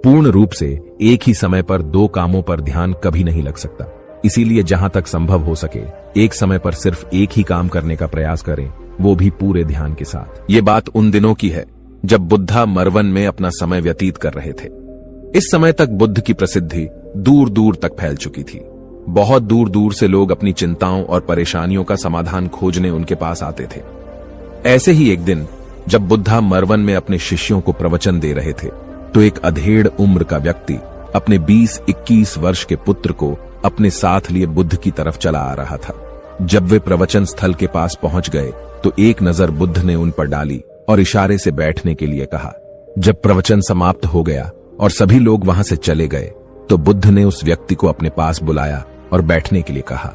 पूर्ण रूप से एक ही समय पर दो कामों पर ध्यान कभी नहीं लग सकता। इसीलिए जहां तक संभव हो सके एक समय पर सिर्फ एक ही काम करने का प्रयास करें, वो भी पूरे ध्यान के साथ। ये बात उन दिनों की है जब बुद्धा मरवन में अपना समय व्यतीत कर रहे थे। इस समय तक बुद्ध की प्रसिद्धि दूर दूर तक फैल चुकी थी। बहुत दूर दूर से लोग अपनी चिंताओं और परेशानियों का समाधान खोजने उनके पास आते थे। ऐसे ही एक दिन जब बुद्धा मरवन में अपने शिष्यों को प्रवचन दे रहे थे तो एक अधेड़ उम्र का व्यक्ति अपने 20-21 वर्ष के पुत्र को अपने साथ लिए बुद्ध की तरफ चला आ रहा था। जब वे प्रवचन स्थल के पास पहुंच गए तो एक नजर बुद्ध ने उन पर डाली और इशारे से बैठने के लिए कहा। जब प्रवचन समाप्त हो गया और सभी लोग वहां से चले गए तो बुद्ध ने उस व्यक्ति को अपने पास बुलाया और बैठने के लिए कहा।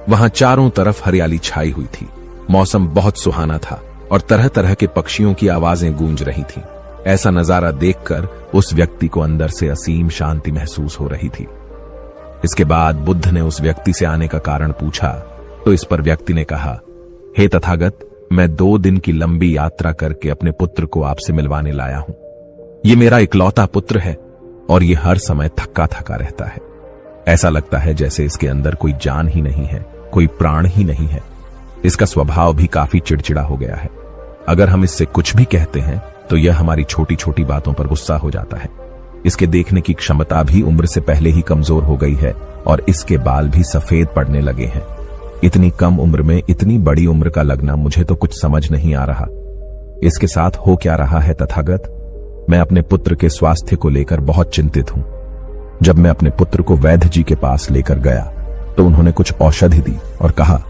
वहां चारों तरफ हरियाली छाई हुई थी। मौसम बहुत सुहाना था और तरह तरह के पक्षियों की आवाजें गूंज रही थीं। ऐसा नजारा देखकर उस व्यक्ति को अंदर से असीम शांति महसूस हो रही थी। इसके बाद बुद्ध ने उस व्यक्ति से आने का कारण पूछा तो इस पर व्यक्ति ने कहा, हे तथागत, मैं 2 दिन की लंबी यात्रा करके अपने पुत्र को आपसे मिलवाने लाया हूं। ये मेरा इकलौता पुत्र है और ये हर समय थका थका रहता है। ऐसा लगता है जैसे इसके अंदर कोई जान ही नहीं है, कोई प्राण ही नहीं है। इसका स्वभाव भी काफी चिड़चिड़ा हो गया है। अगर हम इससे कुछ भी कहते हैं तो यह हमारी छोटी छोटी बातों पर गुस्सा हो जाता है। इसके देखने की क्षमता भी उम्र से पहले ही कमजोर हो गई है और इसके बाल भी सफेद पड़ने लगे हैं। इतनी कम उम्र में इतनी बड़ी उम्र का लगना मुझे तो कुछ समझ नहीं आ रहा। इसके साथ हो क्या रहा है तथागत? मैं अपने पुत्र के स्वास्थ्य को लेकर बहुत चिंतित हूं। जब मैं अपने पुत्र को वैद्य जी के पास लेकर गया तो उन्होंने कुछ औषधि दी और कहा,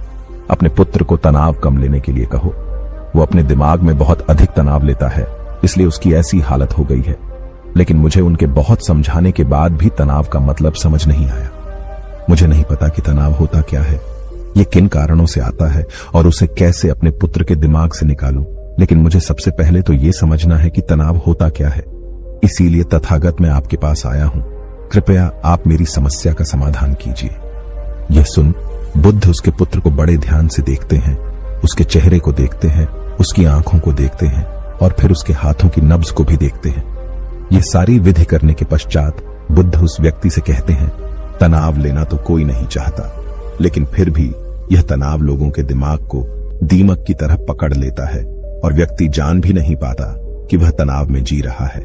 अपने पुत्र को तनाव कम लेने के लिए कहो। वो अपने दिमाग में बहुत अधिक तनाव लेता है, इसलिए उसकी ऐसी हालत हो गई है। लेकिन मुझे उनके बहुत समझाने के बाद भी तनाव का मतलब समझ नहीं आया। मुझे नहीं पता कि तनाव होता क्या है, ये किन कारणों से आता है और उसे कैसे अपने पुत्र के दिमाग से निकालूं। लेकिन मुझे सबसे पहले तो ये समझना है कि तनाव होता क्या है। इसीलिए तथागत मैं आपके पास आया हूं। कृपया आप मेरी समस्या का समाधान कीजिए। यह सुन बुद्ध उसके पुत्र को बड़े ध्यान से देखते हैं, उसके चेहरे को देखते हैं, उसकी आंखों को देखते हैं और फिर उसके हाथों की नब्ज को भी देखते हैं। ये सारी विधि करने के पश्चात बुद्ध उस व्यक्ति से कहते हैं, तनाव लेना तो कोई नहीं चाहता, लेकिन फिर भी यह तनाव लोगों के दिमाग को दीमक की तरह पकड़ लेता है और व्यक्ति जान भी नहीं पाता कि वह तनाव में जी रहा है।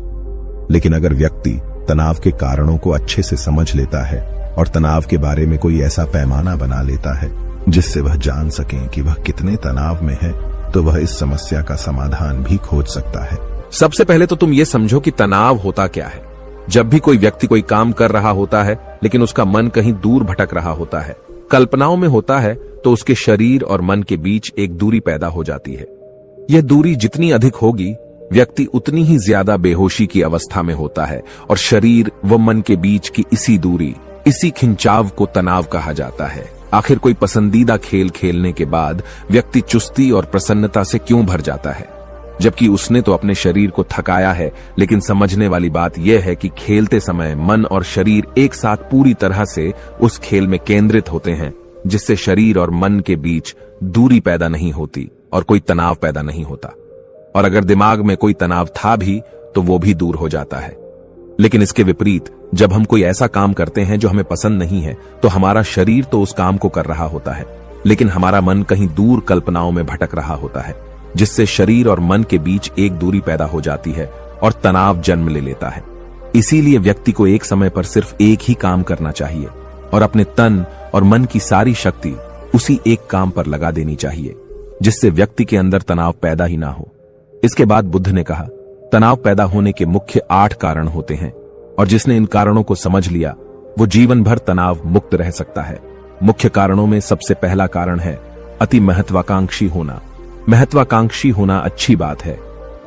लेकिन अगर व्यक्ति तनाव के कारणों को अच्छे से समझ लेता है और तनाव के बारे में कोई ऐसा पैमाना बना लेता है जिससे वह जान सके कि वह कितने तनाव में है, तो वह इस समस्या का समाधान भी खोज सकता है। सबसे पहले तो तुम ये समझो कि तनाव होता क्या है। जब भी कोई व्यक्ति कोई काम कर रहा होता है लेकिन उसका मन कहीं दूर भटक रहा होता है, कल्पनाओं में होता है, तो उसके शरीर और मन के बीच एक दूरी पैदा हो जाती है। यह दूरी जितनी अधिक होगी, व्यक्ति उतनी ही ज्यादा बेहोशी की अवस्था में होता है और शरीर व मन के बीच की इसी दूरी, इसी खिंचाव को तनाव कहा जाता है। आखिर कोई पसंदीदा खेल खेलने के बाद व्यक्ति चुस्ती और प्रसन्नता से क्यों भर जाता है, जबकि उसने तो अपने शरीर को थकाया है। लेकिन समझने वाली बात यह है कि खेलते समय मन और शरीर एक साथ पूरी तरह से उस खेल में केंद्रित होते हैं, जिससे शरीर और मन के बीच दूरी पैदा नहीं होती और कोई तनाव पैदा नहीं होता। और अगर दिमाग में कोई तनाव था भी तो वो भी दूर हो जाता है। लेकिन इसके विपरीत जब हम कोई ऐसा काम करते हैं जो हमें पसंद नहीं है, तो हमारा शरीर तो उस काम को कर रहा होता है, लेकिन हमारा मन कहीं दूर कल्पनाओं में भटक रहा होता है, जिससे शरीर और मन के बीच एक दूरी पैदा हो जाती है और तनाव जन्म ले लेता है। इसीलिए व्यक्ति को एक समय पर सिर्फ एक ही काम करना चाहिए और अपने तन और मन की सारी शक्ति उसी एक काम पर लगा देनी चाहिए, जिससे व्यक्ति के अंदर तनाव पैदा ही ना हो। इसके बाद बुद्ध ने कहा, तनाव पैदा होने के मुख्य 8 कारण होते हैं और जिसने इन कारणों को समझ लिया वो जीवन भर तनाव मुक्त रह सकता है। मुख्य कारणों में सबसे पहला कारण है अति महत्वाकांक्षी होना। महत्वाकांक्षी होना अच्छी बात है,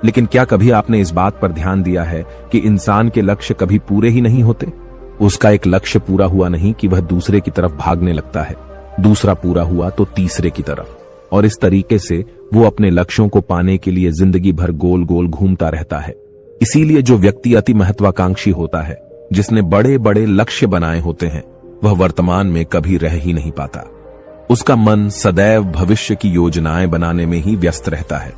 लेकिन क्या कभी आपने इस बात पर ध्यान दिया है कि इंसान के लक्ष्य कभी पूरे ही नहीं होते? उसका एक लक्ष्य पूरा हुआ नहीं कि वह दूसरे की तरफ भागने लगता है, दूसरा पूरा हुआ तो तीसरे की तरफ, और इस तरीके से वो अपने लक्ष्यों को पाने के लिए जिंदगी भर गोल गोल घूमता रहता है। इसीलिए जो व्यक्ति अति महत्वाकांक्षी होता है, जिसने बड़े बड़े लक्ष्य बनाए होते हैं, वह वर्तमान में कभी रह ही नहीं पाता। उसका मन सदैव भविष्य की योजनाएं बनाने में ही व्यस्त रहता है।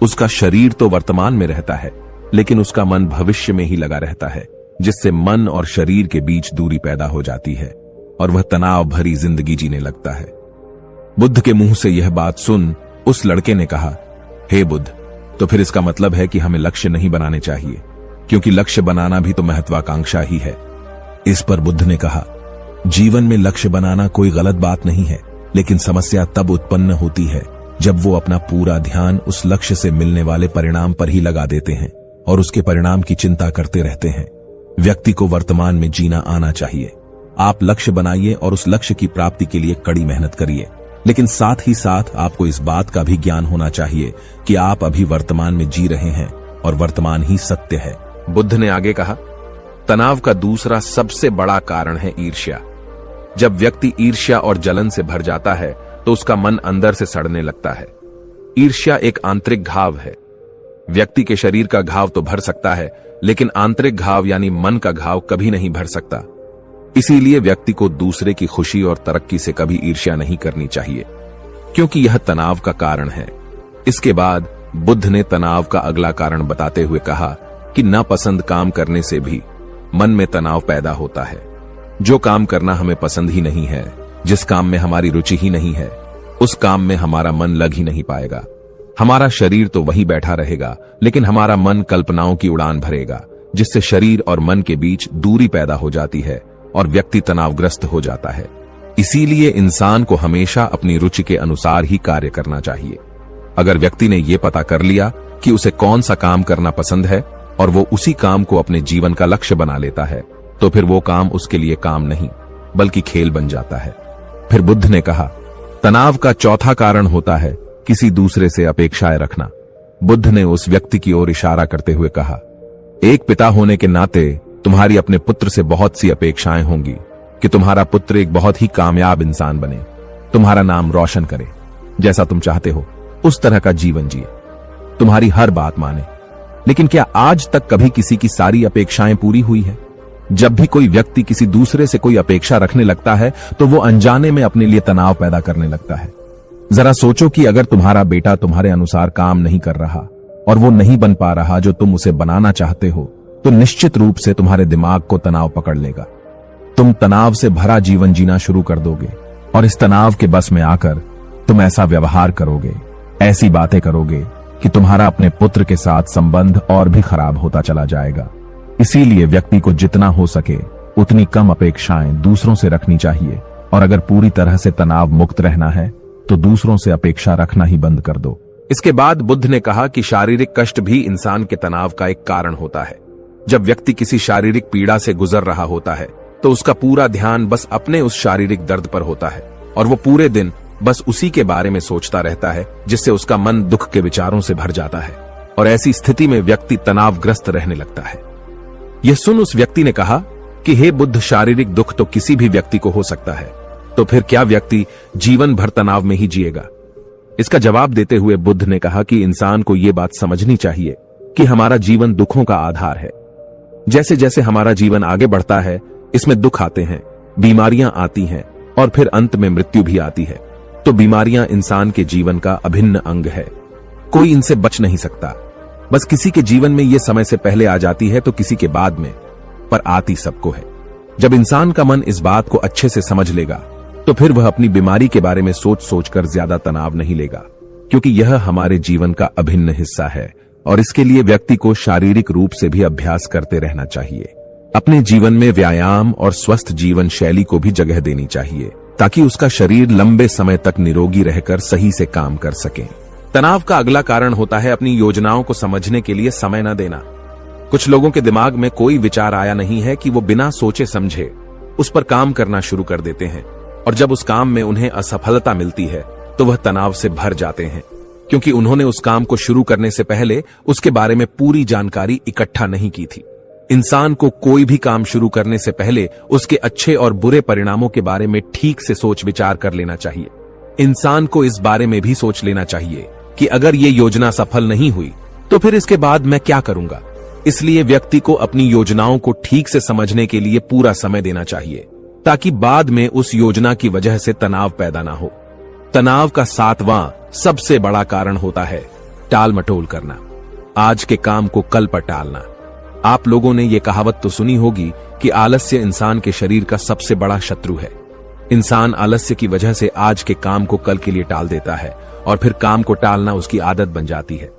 उसका शरीर तो वर्तमान में रहता है, लेकिन उसका मन भविष्य में ही लगा रहता है। जिससे मन और शरीर के बीच दूरी पैदा हो जाती है और वह तनाव भरी जिंदगी जीने लगता है। बुद्ध के मुंह से यह बात सुन उस लड़के ने कहा, हे बुद्ध, तो फिर इसका मतलब है कि हमें लक्ष्य नहीं बनाने चाहिए, क्योंकि लक्ष्य बनाना भी तो महत्वाकांक्षा ही है। इस पर बुद्ध ने कहा, जीवन में लक्ष्य बनाना कोई गलत बात नहीं है, लेकिन समस्या तब उत्पन्न होती है जब वो अपना पूरा ध्यान उस लक्ष्य से मिलने वाले परिणाम पर ही लगा देते हैं और उसके परिणाम की चिंता करते रहते हैं। व्यक्ति को वर्तमान में जीना आना चाहिए। आप लक्ष्य बनाइए और उस लक्ष्य की प्राप्ति के लिए कड़ी मेहनत करिए, लेकिन साथ ही साथ आपको इस बात का भी ज्ञान होना चाहिए कि आप अभी वर्तमान में जी रहे हैं और वर्तमान ही सत्य है। बुद्ध ने आगे कहा, तनाव का दूसरा सबसे बड़ा कारण है ईर्ष्या। जब व्यक्ति ईर्ष्या और जलन से भर जाता है तो उसका मन अंदर से सड़ने लगता है। ईर्ष्या एक आंतरिक घाव है। व्यक्ति के शरीर का घाव तो भर सकता है, लेकिन आंतरिक घाव यानी मन का घाव कभी नहीं भर सकता। इसीलिए व्यक्ति को दूसरे की खुशी और तरक्की से कभी ईर्ष्या नहीं करनी चाहिए, क्योंकि यह तनाव का कारण है। इसके बाद बुद्ध ने तनाव का अगला कारण बताते हुए कहा कि नापसंद काम करने से भी मन में तनाव पैदा होता है। जो काम करना हमें पसंद ही नहीं है, जिस काम में हमारी रुचि ही नहीं है, उस काम में हमारा मन लग ही नहीं पाएगा। हमारा शरीर तो वहीं बैठा रहेगा, लेकिन हमारा मन कल्पनाओं की उड़ान भरेगा, जिससे शरीर और मन के बीच दूरी पैदा हो जाती है और व्यक्ति तनावग्रस्त हो जाता है। इसीलिए इंसान को हमेशा अपनी रुचि के अनुसार ही कार्य करना चाहिए। अगर व्यक्ति ने यह पता कर लिया कि उसे कौन सा काम करना पसंद है और वो उसी काम को अपने जीवन का लक्ष्य बना लेता है, तो फिर वो काम उसके लिए काम नहीं बल्कि खेल बन जाता है। फिर बुद्ध ने कहा, तनाव का चौथा कारण होता है किसी दूसरे से अपेक्षाएं रखना। बुद्ध ने उस व्यक्ति की ओर इशारा करते हुए कहा, एक पिता होने के नाते तुम्हारी अपने पुत्र से बहुत सी अपेक्षाएं होंगी कि तुम्हारा पुत्र एक बहुत ही कामयाब इंसान बने, तुम्हारा नाम रोशन करे, जैसा तुम चाहते हो उस तरह का जीवन जिए, तुम्हारी हर बात माने। लेकिन क्या आज तक कभी किसी की सारी अपेक्षाएं पूरी हुई है? जब भी कोई व्यक्ति किसी दूसरे से कोई अपेक्षा रखने लगता है तो वो अनजाने में अपने लिए तनाव पैदा करने लगता है। जरा सोचो कि अगर तुम्हारा बेटा तुम्हारे अनुसार काम नहीं कर रहा और वो नहीं बन पा रहा जो तुम उसे बनाना चाहते हो, तो निश्चित रूप से तुम्हारे दिमाग को तनाव पकड़ लेगा। तुम तनाव से भरा जीवन जीना शुरू कर दोगे और इस तनाव के बस में आकर तुम ऐसा व्यवहार करोगे, ऐसी बातें करोगे कि तुम्हारा अपने पुत्र के साथ संबंध और भी खराब होता चला जाएगा। इसीलिए व्यक्ति को जितना हो सके उतनी कम अपेक्षाएं दूसरों से रखनी चाहिए, और अगर पूरी तरह से तनाव मुक्त रहना है तो दूसरों से अपेक्षा रखना ही बंद कर दो। इसके बाद बुद्ध ने कहा कि शारीरिक कष्ट भी इंसान के तनाव का एक कारण होता है। जब व्यक्ति किसी शारीरिक पीड़ा से गुजर रहा होता है तो उसका पूरा ध्यान बस अपने उस शारीरिक दर्द पर होता है और वो पूरे दिन बस उसी के बारे में सोचता रहता है, जिससे उसका मन दुख के विचारों से भर जाता है और ऐसी स्थिति में व्यक्ति तनावग्रस्त रहने लगता है। यह सुन उस व्यक्ति ने कहा कि हे बुद्ध, शारीरिक दुख तो किसी भी व्यक्ति को हो सकता है, तो फिर क्या व्यक्ति जीवन भर तनाव में ही जिएगा? इसका जवाब देते हुए बुद्ध ने कहा कि इंसान को यह बात समझनी चाहिए कि हमारा जीवन दुखों का आधार है। जैसे जैसे हमारा जीवन आगे बढ़ता है, इसमें दुख आते हैं, बीमारियां आती हैं और फिर अंत में मृत्यु भी आती है। तो बीमारियां इंसान के जीवन का अभिन्न अंग है, कोई इनसे बच नहीं सकता। बस किसी के जीवन में यह समय से पहले आ जाती है तो किसी के बाद में, पर आती सबको है। जब इंसान का मन इस बात को अच्छे से समझ लेगा तो फिर वह अपनी बीमारी के बारे में सोच सोचकर ज्यादा तनाव नहीं लेगा, क्योंकि यह हमारे जीवन का अभिन्न हिस्सा है और इसके लिए व्यक्ति को शारीरिक रूप से भी अभ्यास करते रहना चाहिए। अपने जीवन में व्यायाम और स्वस्थ जीवन शैली को भी जगह देनी चाहिए ताकि उसका शरीर लंबे समय तक निरोगी रहकर सही से काम कर सके। तनाव का अगला कारण होता है अपनी योजनाओं को समझने के लिए समय न देना। कुछ लोगों के दिमाग में कोई विचार आया नहीं है कि वो बिना सोचे समझे उस पर काम करना शुरू कर देते हैं, और जब उस काम में उन्हें असफलता मिलती है तो वह तनाव से भर जाते हैं, क्योंकि उन्होंने उस काम को शुरू करने से पहले उसके बारे में पूरी जानकारी इकट्ठा नहीं की थी। इंसान को कोई भी काम शुरू करने से पहले उसके अच्छे और बुरे परिणामों के बारे में ठीक से सोच विचार कर लेना चाहिए। इंसान को इस बारे में भी सोच लेना चाहिए कि अगर ये योजना सफल नहीं हुई तो फिर इसके बाद मैं क्या करूंगा। इसलिए व्यक्ति को अपनी योजनाओं को ठीक से समझने के लिए पूरा समय देना चाहिए, ताकि बाद में उस योजना की वजह से तनाव पैदा ना हो। तनाव का 7वां सबसे बड़ा कारण होता है टाल मटोल करना, आज के काम को कल पर टालना। आप लोगों ने ये कहावत तो सुनी होगी कि आलस्य इंसान के शरीर का सबसे बड़ा शत्रु है। इंसान आलस्य की वजह से आज के काम को कल के लिए टाल देता है और फिर काम को टालना उसकी आदत बन जाती है।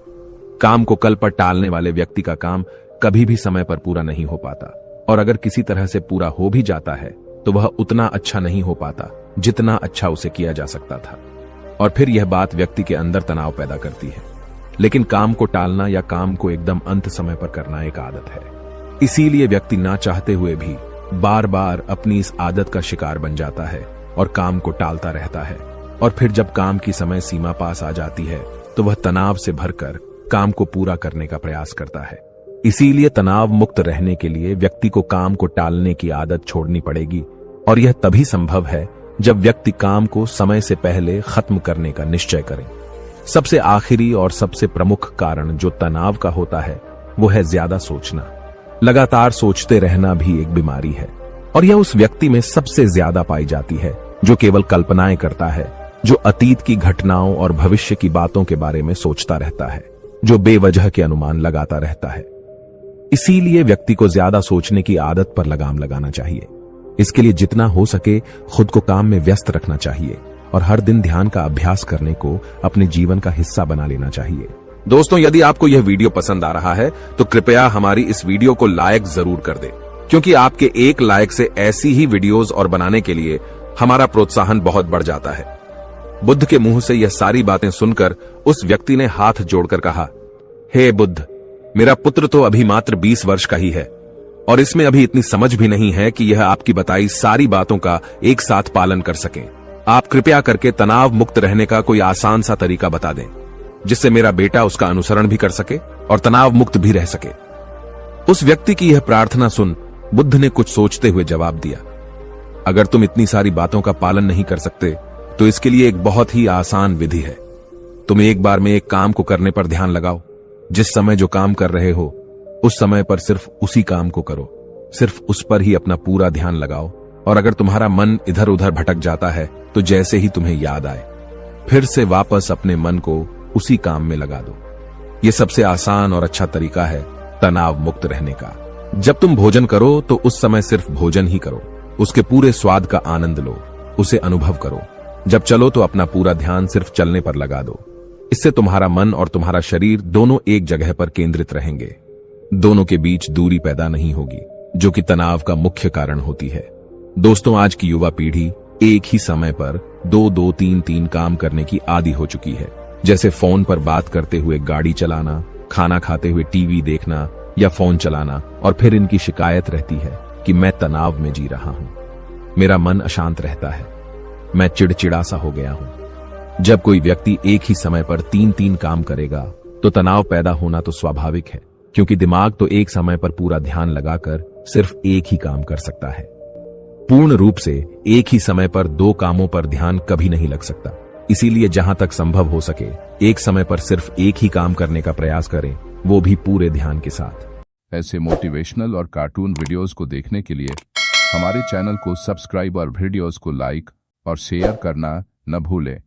काम को कल पर टालने वाले व्यक्ति का काम कभी भी समय पर पूरा नहीं हो पाता, और अगर किसी तरह से पूरा हो भी जाता है तो वह उतना अच्छा नहीं हो पाता जितना अच्छा उसे किया जा सकता था, और फिर यह बात व्यक्ति के अंदर तनाव पैदा करती है। लेकिन काम को टालना या काम को एकदम अंत समय पर करना एक आदत है, इसीलिए व्यक्ति ना चाहते हुए भी बार बार अपनी इस आदत का शिकार बन जाता है और काम को टालता रहता है, और फिर जब काम की समय सीमा पास आ जाती है तो वह तनाव से भरकर काम को पूरा करने का प्रयास करता है। इसीलिए तनाव मुक्त रहने के लिए व्यक्ति को काम को टालने की आदत छोड़नी पड़ेगी, और यह तभी संभव है जब व्यक्ति काम को समय से पहले खत्म करने का निश्चय करे। सबसे आखिरी और सबसे प्रमुख कारण जो तनाव का होता है वो है ज्यादा सोचना। लगातार सोचते रहना भी एक बीमारी है, और यह उस व्यक्ति में सबसे ज्यादा पाई जाती है जो केवल कल्पनाएं करता है, जो अतीत की घटनाओं और भविष्य की बातों के बारे में सोचता रहता है, जो बेवजह के अनुमान लगाता रहता है। इसीलिए व्यक्ति को ज्यादा सोचने की आदत पर लगाम लगाना चाहिए। इसके लिए जितना हो सके खुद को काम में व्यस्त रखना चाहिए, और हर दिन ध्यान का अभ्यास करने को अपने जीवन का हिस्सा बना लेना चाहिए। दोस्तों, यदि आपको यह वीडियो पसंद आ रहा है तो कृपया हमारी इस वीडियो को लाइक जरूर कर दें, क्योंकि आपके एक लाइक से ऐसी ही वीडियोस और बनाने के लिए हमारा प्रोत्साहन बहुत बढ़ जाता है। बुद्ध के मुंह से यह सारी बातें सुनकर उस व्यक्ति ने हाथ जोड़कर कहा, हे बुद्ध, मेरा पुत्र तो अभी मात्र 20 वर्ष का ही है, और इसमें अभी इतनी समझ भी नहीं है कि यह आपकी बताई सारी बातों का एक साथ पालन कर सके। आप कृपया करके तनाव मुक्त रहने का कोई आसान सा तरीका बता दें, जिससे मेरा बेटा उसका अनुसरण भी कर सके और तनाव मुक्त भी रह सके। उस व्यक्ति की यह प्रार्थना सुन बुद्ध ने कुछ सोचते हुए जवाब दिया, अगर तुम इतनी सारी बातों का पालन नहीं कर सकते तो इसके लिए एक बहुत ही आसान विधि है। तुम एक बार में एक काम को करने पर ध्यान लगाओ। जिस समय जो काम कर रहे हो उस समय पर सिर्फ उसी काम को करो, सिर्फ उस पर ही अपना पूरा ध्यान लगाओ, और अगर तुम्हारा मन इधर उधर भटक जाता है तो जैसे ही तुम्हें याद आए फिर से वापस अपने मन को उसी काम में लगा दो। यह सबसे आसान और अच्छा तरीका है तनाव मुक्त रहने का। जब तुम भोजन करो तो उस समय सिर्फ भोजन ही करो, उसके पूरे स्वाद का आनंद लो, उसे अनुभव करो। जब चलो तो अपना पूरा ध्यान सिर्फ चलने पर लगा दो। इससे तुम्हारा मन और तुम्हारा शरीर दोनों एक जगह पर केंद्रित रहेंगे। दोनों के बीच दूरी पैदा नहीं होगी, जो कि तनाव का मुख्य कारण होती है। दोस्तों, आज की युवा पीढ़ी एक ही समय पर 2-2, 3-3 काम करने की आदी हो चुकी है, जैसे फोन पर बात करते हुए गाड़ी चलाना, खाना खाते हुए टीवी देखना या फोन चलाना, और फिर इनकी शिकायत रहती है कि मैं तनाव में जी रहा हूं, मेरा मन अशांत रहता है, मैं चिड़चिड़ा सा हो गया हूं। जब कोई व्यक्ति एक ही समय पर 3-3 काम करेगा तो तनाव पैदा होना तो स्वाभाविक है, क्योंकि दिमाग तो एक समय पर पूरा ध्यान लगाकर सिर्फ एक ही काम कर सकता है। पूर्ण रूप से एक ही समय पर 2 कामों पर ध्यान कभी नहीं लग सकता। इसीलिए जहां तक संभव हो सके एक समय पर सिर्फ एक ही काम करने का प्रयास करें, वो भी पूरे ध्यान के साथ। ऐसे मोटिवेशनल और कार्टून वीडियोस को देखने के लिए हमारे चैनल को सब्सक्राइब और वीडियोस को लाइक और शेयर करना न भूलें।